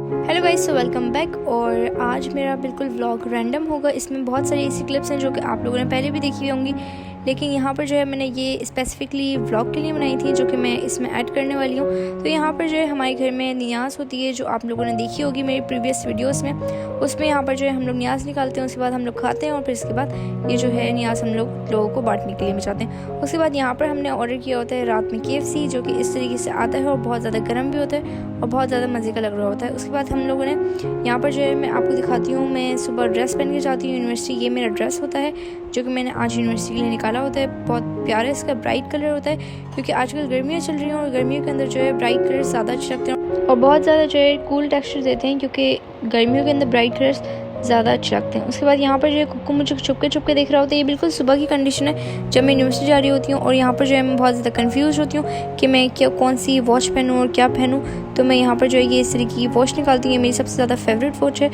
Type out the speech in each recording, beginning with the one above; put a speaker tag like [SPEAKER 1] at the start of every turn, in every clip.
[SPEAKER 1] Hello guys, so welcome back. और आज मेरा बिल्कुल व्लॉग रैंडम होगा। इसमें बहुत सारी ऐसी क्लिप्स हैं जो कि आप लोगों ने पहले भी देखी होंगी, लेकिन यहाँ पर जो है मैंने ये स्पेसिफिकली व्लॉग के लिए बनाई थी जो कि मैं इसमें ऐड करने वाली हूँ। तो यहाँ पर जो है हमारे घर में नियाज़ होती है, जो आप लोगों ने देखी होगी मेरी प्रीवियस वीडियोस में। उसमें यहाँ पर जो है हम लोग नियाज़ निकालते हैं, उसके बाद हम लोग खाते हैं और फिर इसके बाद ये जो है नियाज़ हम लोगों को बांटने के लिए बचाते हैं। उसके बाद यहाँ पर हमने ऑर्डर किया होता है रात में KFC, जो कि इस तरीके से आता है और बहुत ज़्यादा गर्म भी होता है और बहुत ज़्यादा मज़े का लग रहा होता है। उसके बाद हम लोगों ने यहाँ पर जो है मैं आपको दिखाती हूँ, मैं सुबह ड्रेस पहन के जाती हूँ यूनिवर्सिटी। ये मेरा ड्रेस होता है जो कि मैंने आज यूनिवर्सिटी के लिए निकाला होता है। बहुत प्यारा इसका ब्राइट कलर होता है, क्योंकि आजकल गर्मियाँ चल रही हैं और गर्मियों के अंदर जो है ब्राइट कलर ज़्यादा अच्छे लगते हैं और बहुत ज़्यादा जो है कूल टेक्सचर देते हैं, क्योंकि गर्मियों के अंदर ब्राइट कलर्स ज़्यादा अच्छे लगते हैं। उसके बाद यहाँ पर जो है कुक्कू मुझे छुपके देख रहा होता है। ये बिल्कुल सुबह की कंडीशन है जब मैं यूनिवर्सिटी जा रही होती हूँ और यहाँ पर जो है मैं बहुत ज़्यादा कंफ्यूज होती हूँ कि मैं कौन सी वॉच पहनूँ और क्या पहनूँ। तो मैं यहाँ पर जो है ये इस तरीके की वॉच निकालती हूँ, मेरी सबसे ज़्यादा फेवरेट वॉच है,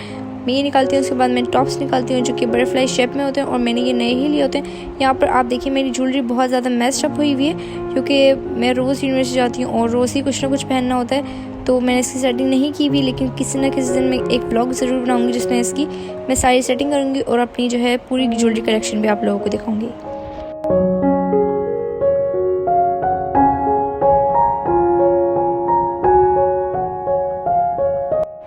[SPEAKER 1] मैं ये निकालती हूँ। उसके बाद मैं टॉप्स निकालती हूँ जो कि बटरफ्लाई शेप में होते हैं और मैंने ये नए ही लिए होते हैं। यहाँ पर आप देखिए मेरी ज्वेलरी बहुत ज़्यादा मैस्ड अप हुई हुई है, क्योंकि मैं रोज़ यूनिवर्सिटी जाती हूँ और रोज़ ही कुछ ना कुछ पहनना होता है। तो मैंने इसकी सेटिंग नहीं की हुई, लेकिन किसी ना किसी दिन मैं एक ब्लॉग ज़रूर बनाऊंगी जिसमें इसकी मैं सारी सेटिंग करूँगी और अपनी जो है पूरी ज्वेलरी कलेक्शन भी आप लोगों को दिखाऊंगी।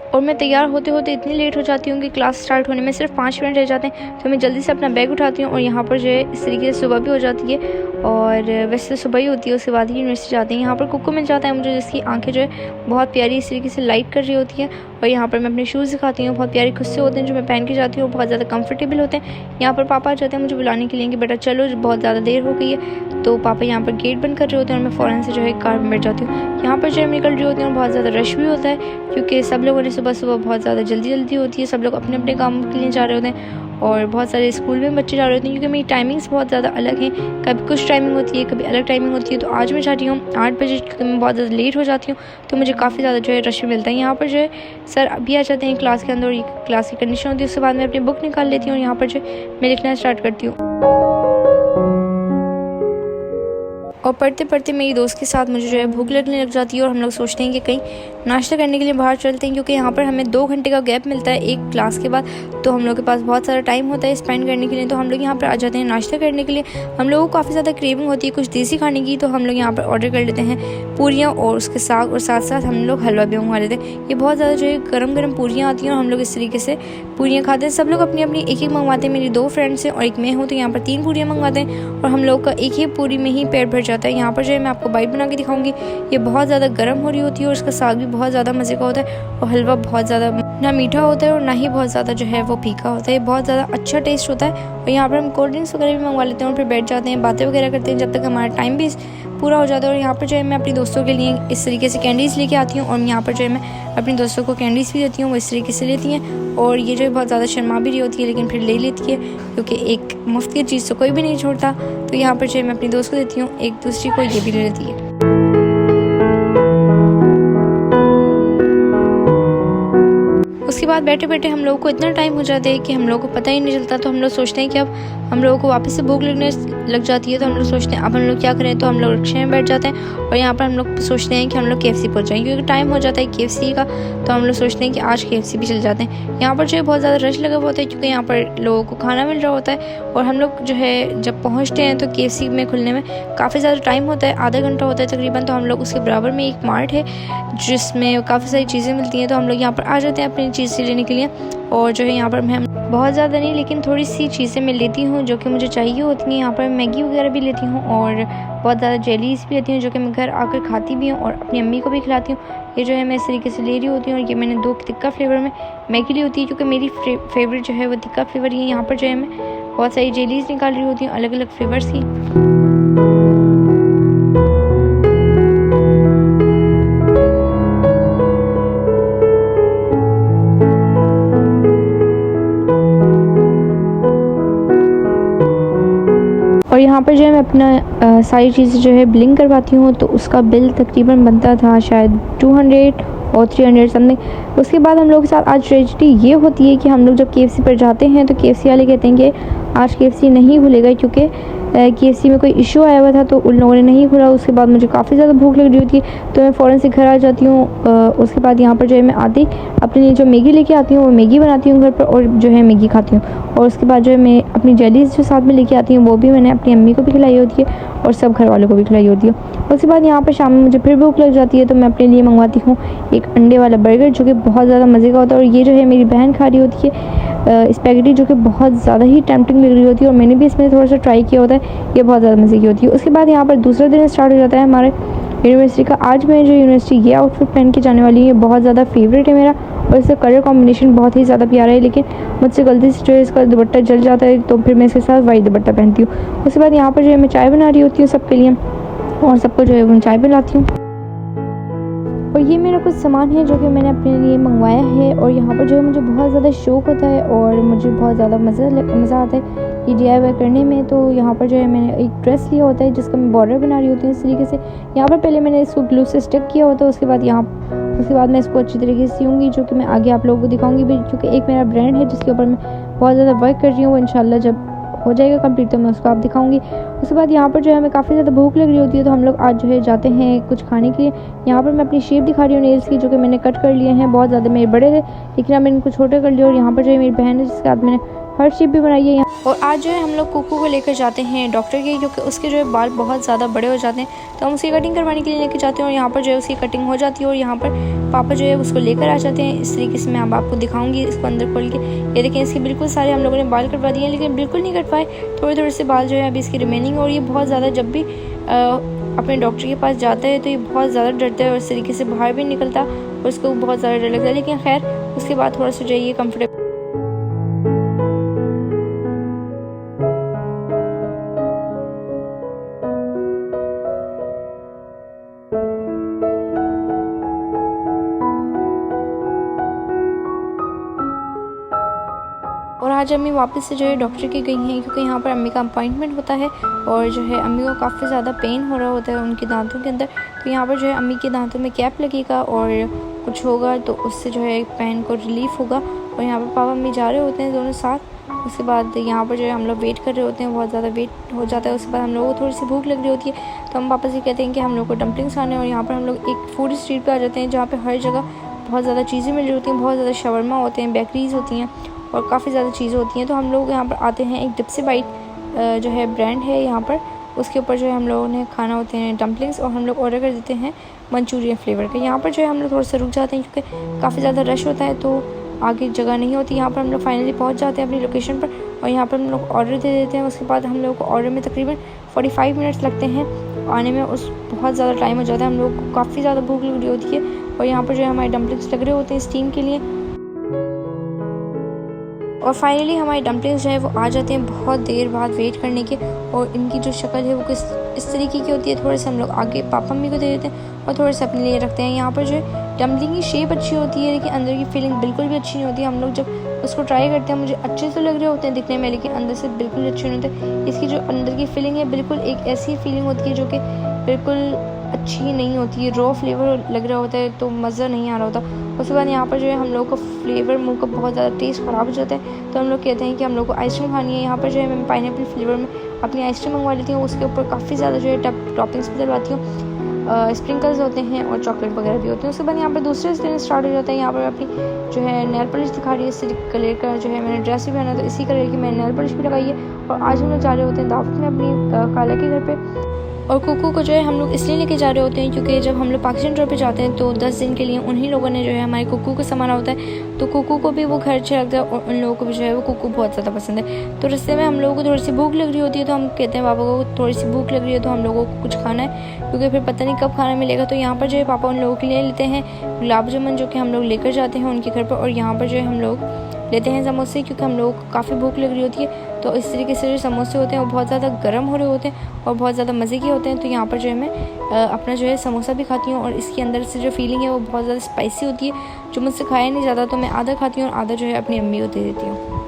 [SPEAKER 1] और मैं तैयार होते होते इतनी लेट हो जाती हूँ कि क्लास स्टार्ट होने में सिर्फ 5 मिनट रह जाते हैं। तो मैं जल्दी से अपना बैग उठाती हूँ और यहाँ पर जो है इस तरीके से सुबह भी हो जाती है और वैसे तो सुबह ही होती है, उसके बाद ही यूनिवर्सिटी जाते हैं। यहाँ पर कुक्कू मिल जाता है मुझे, जिसकी आंखें जो है बहुत प्यारी इस तरीके से लाइट कर रही होती है। और यहाँ पर मैं अपने शूज़ दिखाती हूँ, बहुत प्यारे खुद से होते हैं जो मैं पहन के जाती हूँ, बहुत ज़्यादा कंफर्टेबल होते हैं। यहाँ पर पापा आ जाते हैं मुझे बुलाने के लिए कि बेटा चलो बहुत ज़्यादा देर हो गई है। तो पापा यहाँ पर गेट बंद कर रहे होते हैं और मैं फ़ौरन से जो है कार में बैठ जाती हूँ। यहाँ पर जो है निकल रही होती हूँ, बहुत ज़्यादा रश भी होता है, क्योंकि सब लोगों ने सुबह बहुत ज़्यादा जल्दी होती है, सब लोग अपने अपने काम के लिए जा रहे होते हैं और बहुत सारे स्कूल में बच्चे जा रहे होते हैं। क्योंकि मेरी टाइमिंग्स बहुत ज़्यादा अलग हैं, कभी कुछ टाइमिंग होती है, कभी अलग टाइमिंग होती है। तो आज मैं चाहती हूँ 8 बजे, क्योंकि मैं बहुत ज़्यादा लेट हो जाती हूँ तो मुझे काफ़ी ज़्यादा जो है रश मिलता है। यहाँ पर जो है सर अभी आ जाते हैं क्लास के अंदर, ये क्लास की कंडीशन होती है। उसके बाद मैं अपनी बुक निकाल लेती हूँ और यहाँ पर जो मैं लिखना स्टार्ट करती हूँ और पढ़ते पढ़ते मेरी दोस्त के साथ मुझे जो है भूख लगने लग जाती है और हम लोग सोचते हैं कि कहीं नाश्ता करने के लिए बाहर चलते हैं, क्योंकि यहाँ पर हमें 2 घंटे का गैप मिलता है एक क्लास के बाद। तो हम लोग के पास बहुत सारा टाइम होता है स्पेंड करने के लिए, तो हम लोग यहाँ पर आ जाते हैं नाश्ता करने के लिए। हम लोगों को काफ़ी ज़्यादा क्रेविंग होती है कुछ देसी खाने की, तो हम लोग यहाँ पर ऑर्डर कर लेते हैं पूरियाँ और उसके साग, और साथ साथ हम लोग हलवा भी मंगवा लेते हैं। ये बहुत ज़्यादा जो है गरम पूरियाँ आती हैं और हम लोग इस तरीके से पूरियाँ खाते हैं। सब लोग अपनी अपनी एक मंगवाते हैं, मेरी 2 फ्रेंड्स हैं और एक मैं हूँ, तो यहाँ पर 3 पूरियाँ मंगवाते हैं और हम लोग का एक ही पूरी में ही पेट भर जाता है। यहाँ पर जो है मैं आपको बाइट बना के दिखाऊंगी। ये बहुत ज़्यादा गर्म हो रही होती है और इसका साग भी बहुत ज़्यादा मज़े का होता है और हलवा बहुत ज़्यादा ना मीठा होता है और ना ही बहुत ज़्यादा जो है वो फीका होता है। बहुत ज़्यादा अच्छा टेस्ट होता है। और यहाँ पर हम कोल्ड ड्रिंक्स वगैरह भी मंगवा लेते हैं और फिर बैठ जाते हैं, बातें वगैरह करते हैं जब तक हमारा टाइम भी पूरा हो जाता है। और यहाँ पर जो है मैं अपनी दोस्तों के लिए इस तरीके से कैंडीज़ लेके आती हूँ और यहाँ पर जो है मैं अपनी दोस्तों को कैंडीज़ भी देती हूँ, वो इस तरीके से लेती हैं और ये जो है बहुत ज़्यादा शर्मा भी रही होती है, लेकिन फिर ले लेती है, क्योंकि एक मुफ्त की चीज़ तो कोई भी नहीं छोड़ता। तो यहाँ पर जो है मैं अपनी दोस्त को देती हूँ, एक दूसरी को ये भी ले लेती है। उसके बाद बैठे बैठे हम लोगों को इतना टाइम हो जाता है कि हम लोगों को पता ही नहीं चलता। तो हम लोग सोचते हैं कि अब हम लोगों को वापस से भूख लगने लग जाती है, तो हम लोग सोचते हैं अब हम लोग क्या करें। तो हम लोग रिक्शे में बैठ जाते हैं और यहाँ पर हम लोग सोचते हैं कि हम लोग KFC पहुँच जाएंगे, क्योंकि टाइम हो जाता है KFC का। तो हम लोग सोचते हैं कि आज KFC भी चल जाते हैं। यहाँ पर जो है बहुत ज़्यादा रश लगा हुआ होता है, क्योंकि यहाँ पर लोगों को खाना मिल रहा होता है और हम लोग जो है जब पहुँचते हैं तो KFC में खुलने में काफ़ी ज़्यादा टाइम होता है, आधा घंटा होता है तकरीबन। तो हम लोग उसके बराबर में एक मार्ट है जिसमें काफ़ी सारी चीज़ें मिलती हैं, तो हम लोग यहाँ पर आ जाते हैं अपनी चीज़ें लेने के लिए। और जो है यहाँ पर मैं बहुत ज़्यादा नहीं, लेकिन थोड़ी सी चीज़ें मैं लेती हूँ जो कि मुझे चाहिए होती हैं। यहाँ पर मैगी वगैरह भी लेती हूँ और बहुत ज़्यादा जेलीज़ भी लेती हूँ, जो कि मैं घर आकर खाती भी हूँ और अपनी अम्मी को भी खिलाती हूँ। ये जो है मैं इस तरीके से ले रही होती हूँ और ये मैंने 2 तिक्का फ्लेवर में मैगी ली होती है, क्योंकि मेरी फेवरेट जो है वो तिक्का फ्लेवर ही है। यहाँ पर जो है मैं बहुत सारी जेलीज़ निकाल रही होती हूँ अलग अलग फ्लेवर्स की। और यहाँ पर जो है मैं अपना सारी चीज़ें जो है बिलिंग करवाती हूँ, तो उसका बिल तकरीबन बनता था शायद 200 और 300 समथिंग। उसके बाद हम लोग के साथ आज ट्रेजेडी ये होती है कि हम लोग जब KFC पर जाते हैं तो KFC वाले कहते हैं कि आज KFC नहीं खुलेगा, क्योंकि KFC में कोई इशू आया हुआ था तो उन लोगों ने नहीं खुला। उसके बाद मुझे काफ़ी ज़्यादा भूख लग रही होती है तो मैं फ़ौरन से घर आ जाती हूँ। उसके बाद यहाँ पर जो है मैं आती अपने लिए जो मैगी लेके आती हूँ वो मैगी बनाती हूँ घर पर और जो है मैगी खाती हूँ। और उसके बाद जो है मैं अपनी जेलीज़ जो साथ में लेके आती हूँ वो भी मैंने अपनी अम्मी को भी खिलाई होती है और सब घर वालों को भी खिलाई होती है। उसके बाद यहाँ पर शाम में मुझे फिर भूख लग जाती है तो मैं अपने लिए मंगवाती हूँ एक अंडे वाला बर्गर, जो कि बहुत ज़्यादा मज़े का होता है। और ये जो है मेरी बहन खा रही होती है स्पैगेटी, जो कि बहुत ज़्यादा ही टेम्पटिंग लग रही होती है और मैंने भी इसमें थोड़ा सा ट्राई किया होता है। ये बहुत ज़्यादा मज़े की होती है। उसके बाद यहाँ पर दूसरा दिन स्टार्ट हो जाता है हमारे यूनिवर्सिटी का। आज मैं जो यूनिवर्सिटी ये आउटफिट पहन के जाने वाली हूँ, ये बहुत ज़्यादा फेवरेट है मेरा और इसका कलर कॉम्बिनेशन बहुत ही ज़्यादा प्यारा है। लेकिन मुझसे गलती से जो है इसका दुपट्टा जल जाता है तो फिर मैं इसके साथ वाइट दुपट्टा पहनती हूँ। उसके बाद यहाँ पर जो है मैं चाय बना रही होती हूँ सबके लिए और सबको जो है मैं चाय पिलाती हूँ। और ये मेरा कुछ सामान है जो कि मैंने अपने लिए मंगवाया है और यहाँ पर जो है मुझे बहुत ज़्यादा शौक़ होता है और मुझे बहुत ज़्यादा मज़ा आता है ये DIY करने में। तो यहाँ पर जो है मैंने एक ड्रेस लिया होता है जिसका मैं बॉर्डर बना रही होती हूँ इस तरीके से। यहाँ पर पहले मैंने इसको ग्लू से स्टिक किया होता है, उसके बाद मैं इसको अच्छी तरीके से सीऊँगी, जो कि मैं आगे आप लोगों को दिखाऊँगी भी, क्योंकि एक मेरा ब्रांड है जिसके ऊपर मैं बहुत ज़्यादा वर्क कर रही हूँ। वो इंशाल्लाह जब हो जाएगा कंप्लीट तो मैं उसको आप दिखाऊंगी। उसके बाद यहाँ पर जो है हमें काफ़ी ज़्यादा भूख लग रही होती है तो हम लोग आज जो है जाते हैं कुछ खाने के लिए। यहाँ पर मैं अपनी शेप दिखा रही हूँ नेल्स की, जो कि मैंने कट कर लिए हैं। बहुत ज़्यादा मेरे बड़े थे लेकिन अब मैंने इनको छोटे कर लिए। और यहाँ पर जो है मेरी बहन है जिसके साथ मैंने हर शेप भी बनाई है यहाँ। और आज जो है हम लोग कुकू को लेकर जाते हैं डॉक्टर के, क्योंकि उसके जो है बाल बहुत ज़्यादा बड़े हो जाते हैं तो हम उसकी कटिंग करवाने के लिए लेकर जाते हैं। और यहाँ पर जो है उसकी कटिंग हो जाती है और यहाँ पर पापा जो है उसको लेकर आ जाते हैं। इस तरीके से मैं अब आपको दिखाऊंगी इसको अंदर खोल के। ये देखें इसके बिल्कुल सारे हम लोगों ने बाल कटवा दिए हैं, लेकिन बिल्कुल नहीं कटवाए, थोड़े थोड़े से बाल जो है अभी इसकी रिमेनिंग। और ये बहुत ज़्यादा जब भी अपने डॉक्टर के पास जाता है तो ये बहुत ज़्यादा डरता है और इस तरीके से बाहर भी निकलता और उसको बहुत ज़्यादा डर लगता है। लेकिन खैर उसके बाद थोड़ा सा जो है ये कम्फर्टेबल। और आज अम्मी वापस से जो है डॉक्टर की गई हैं, क्योंकि यहाँ पर अम्मी का अपॉइंटमेंट होता है और जो है अम्मी को काफ़ी ज़्यादा पेन हो रहा होता है उनके दांतों के अंदर। तो यहाँ पर जो है अम्मी के दांतों में कैप लगेगा और कुछ होगा तो उससे जो है पेन को रिलीफ़ होगा। और यहाँ पर पापा अम्मी जा रहे होते हैं दोनों साथ। उसके बाद यहाँ पर जो है हम लोग वेट कर रहे होते हैं, बहुत ज़्यादा वेट हो जाता है। उसके बाद हम लोगों को थोड़ी सी भूख लग रही होती है तो हम पापा से कहते हैं कि हम लोग को डम्पलिंग्स खाने हैं। और यहाँ पर हम लोग एक फूड स्ट्रीट पर आ जाते हैं जहाँ पर हर जगह बहुत ज़्यादा चीज़ें मिल रही होती हैं, बहुत ज़्यादा शवरमा होते हैं, बेकरीज़ होती हैं और काफ़ी ज़्यादा चीज़ें होती हैं। तो हम लोग यहाँ पर आते हैं, एक डिप्सी बाइट जो है ब्रांड है यहाँ पर, उसके ऊपर जो है हम लोगों ने खाना होते हैं डम्पलिंग्स और हम लोग ऑर्डर कर देते हैं मंचूरियन फ्लेवर का। यहाँ पर जो है हम लोग थोड़ा सा रुक जाते हैं क्योंकि काफ़ी ज़्यादा रश होता है तो आगे जगह नहीं होती। यहाँ पर हम लोग फाइनली पहुँच जाते हैं अपनी लोकेशन पर और यहाँ पर हम लोग ऑर्डर दे देते हैं। उसके बाद हम लोग को ऑर्डर में तकरीबन 45 मिनट्स लगते हैं आने में, उस बहुत ज़्यादा टाइम हो जाता है। हम लोग को काफ़ी ज़्यादा भूख लग रही होती है और यहाँ पर जो है हमारे डम्पलिंग्स लग रहे होते हैं स्टीम के लिए। और फाइनली हमारे डम्पलिंग्स जो है वो आ जाते हैं बहुत देर बाद वेट करने के। और इनकी जो शक्ल है वो इस तरीके की होती है। थोड़े से हम लोग आगे पापा मम्मी को दे देते हैं और थोड़े से अपने लिए रखते हैं। यहाँ पर जो है डम्पलिंग की शेप अच्छी होती है लेकिन अंदर की फीलिंग बिल्कुल भी अच्छी नहीं होती है। हम लोग जब उसको ट्राई करते हैं मुझे अच्छे तो लग रहे होते हैं दिखने में, लेकिन अंदर से बिल्कुल अच्छे नहीं होते। इसकी जो अंदर की फीलिंग है बिल्कुल एक ऐसी फीलिंग होती है जो कि बिल्कुल अच्छी नहीं होती है, रॉ फ्लेवर लग रहा होता है तो मज़ा नहीं आ रहा होता। उसके बाद यहाँ पर जो है हम लोग का फ्लेवर मुंह का बहुत ज़्यादा टेस्ट ख़राब हो जाता है तो हम लोग कहते हैं कि हम लोग को आइसक्रीम खानी है। यहाँ पर जो है मैं पाइनएप्पल फ्लेवर में अपनी आइसक्रीम मंगवा लेती हूँ, उसके ऊपर काफ़ी ज़्यादा जो है टॉपिंग्स भी डलवाती हूँ, स्प्रिंकल्स होते हैं और चॉकलेट वगैरह भी होते हैं। उसके बाद यहाँ पर दूसरे दिन स्टार्ट हो जाता है। यहाँ पर अपनी जो है नेल पॉलिश दिखा रही है, इस कलर का जो है मैंने ड्रेस भी पहना तो इसी कलर की मैंने नेल पॉलिश भी लगाई है। और आज हम लोग जा रहे होते हैं दावत में अपनी खाला के घर पे। और कुकू को जो है हम लोग इसलिए लेके जा रहे होते हैं क्योंकि जब हम लोग पाकिस्तान टूर पे जाते हैं तो 10 दिन के लिए उन्हीं लोगों ने जो है हमारे कुकू को संभाला होता है तो कुकू को भी वो घर अच्छा लगता है और उन लोगों को भी जो है वो कुकू बहुत ज़्यादा पसंद है। तो रास्ते में हम लोगों को थोड़ी सी भूख लग रही होती है तो हम कहते हैं पापा को थोड़ी सी भूख लग रही है तो हम लोगों को कुछ खाना है क्योंकि फिर पता नहीं कब खाना मिलेगा। तो यहाँ पर जो है पापा उन लोगों के लिए लेते हैं गुलाब जामुन जो कि हम लोग लेकर जाते हैं उनके घर पर। और यहाँ पर जो है हम लोग लेते हैं समोसे क्योंकि हम लोगों को काफ़ी भूख लग रही होती है। तो इस तरीके से जो समोसे होते हैं वो बहुत ज़्यादा गर्म हो रहे होते हैं और बहुत ज़्यादा मज़े के होते हैं। तो यहाँ पर जो है मैं अपना जो है समोसा भी खाती हूँ और इसके अंदर से जो फीलिंग है वो बहुत ज़्यादा स्पाइसी होती है जो मुझसे खाया नहीं जाता तो मैं आधा खाती हूँ और आधा जो है अपनी अम्मी को दे देती हूँ।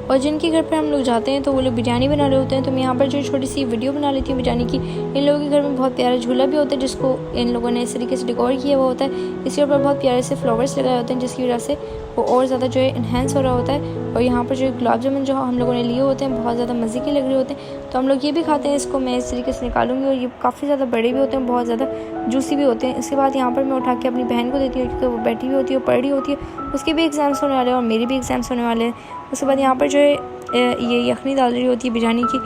[SPEAKER 1] और जिनके घर घर पर हम लोग जाते हैं तो वो लोग बिरयानी बना रहे होते हैं, तो मैं यहाँ पर जो छोटी सी वीडियो बना लेती हूँ बिरयानी की। इन लोगों के घर में बहुत प्यारा झूला भी होता है जिसको इन लोगों ने इस तरीके से डेकोर किया हुआ होता है। इसके ऊपर बहुत प्यारे से फ्लावर्स लगाए होते हैं जिसकी वजह से वो और ज़्यादा जो है इन्हेंस हो रहा होता है। और यहाँ पर जो गुलाब जामुन जो हम लोगों ने लिए होते हैं बहुत ज़्यादा मज़े के लग रहे होते हैं, तो हम लोग ये भी खाते हैं। इसको मैं इस तरीके से निकालूंगी और ये काफ़ी ज़्यादा बड़े भी होते हैं, बहुत ज़्यादा जूसी भी होते हैं। इसके बाद यहाँ पर मैं उठा के अपनी बहन को देती हूँ क्योंकि वो बैठी हुई होती है, पढ़ रही होती है, उसके भी एग्ज़ाम्स होने वाले हैं और मेरे भी एग्ज़ाम्स होने वाले हैं। उसके बाद यहाँ पर जो है ये यखनी डाल रही होती है बिरयानी की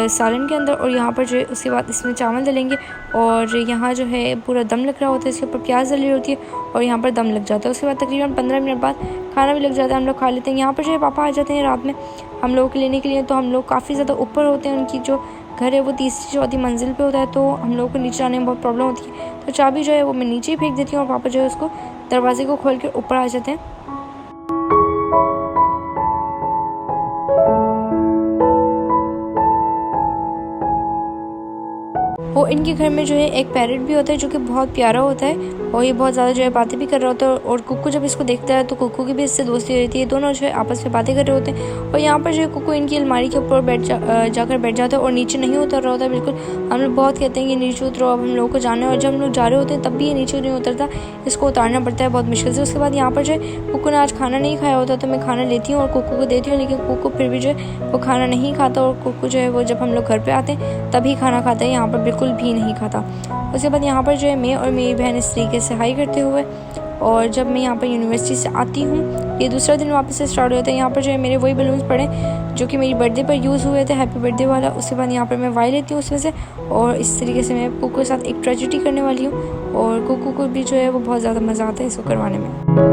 [SPEAKER 1] सालन के अंदर, और यहाँ पर जो है उसके बाद इसमें चावल डलेंगे और यहाँ जो है पूरा दम लग रहा होता है, इसके ऊपर प्याज डली होती है और यहाँ पर दम लग जाता है। उसके बाद तकरीबन 15 मिनट बाद खाना भी लग जाता है, हम लोग खा लेते हैं। यहाँ पर जो है पापा आ जाते हैं रात में हम लोगों को लेने के लिए, तो हम लोग काफ़ी ज़्यादा ऊपर होते हैं, उनकी जो घर है वो तीसरी चौथी मंजिल पे होता है, तो हम लोगों को नीचे आने में बहुत प्रॉब्लम होती है। तो चाबी जो है वो मैं नीचे ही फेंक देती हूँ और पापा जो है उसको दरवाजे को खोल कर ऊपर आ जाते हैं। और इनके घर में जो है एक पैरेट भी होता है जो कि बहुत प्यारा होता है और ये बहुत ज़्यादा जो है बातें भी कर रहा होता है, और कुक्कू जब इसको देखता है तो कुक्कू की भी इससे दोस्ती रहती है। दोनों जो है आपस में बातें कर रहे होते हैं और यहाँ पर जो है कुक्कू इनकी अलमारी के ऊपर जाकर बैठ जाता है और नीचे नहीं उतर रहा होता है बिल्कुल। हम लोग बहुत कहते हैं कि नीचे उतरो, अब हम लोगों को जाना है, और जब हम लोग जा रहे होते हैं तब भी ये नीचे नहीं उतरता, इसको उतारना पड़ता है बहुत मुश्किल से। उसके बाद यहाँ पर जो है कुक्कू ने आज खाना नहीं खाया होता तो मैं खाना लेती हूँ और कुक्कू को देती हूँ, लेकिन कुक्कू फिर भी जो है वो खाना नहीं खाता, और कुक्कू जो है वो जब हम लोग घर पर आते हैं तभी खाना खाता है, यहाँ पर बिल्कुल भी नहीं खाता। उसके बाद यहाँ पर जो है मैं और मेरी बहन इस तरीके से हाई करते हुए, और जब मैं यहाँ पर यूनिवर्सिटी से आती हूँ ये दूसरा दिन वापस से स्टार्ट होता है। यहाँ पर जो है मेरे वही बलून्स पड़े जो कि मेरी बर्थडे पर यूज़ हुए थे, हैप्पी बर्थडे वाला। उसके बाद यहाँ पर मैं वाई लेती हूँ उसमें से, और इस तरीके से मैं कुक्कू के साथ एक ट्रेजेडी करने वाली हूँ, और कुक्कू को भी जो है वो बहुत ज़्यादा मज़ा आता है इसको करवाने में।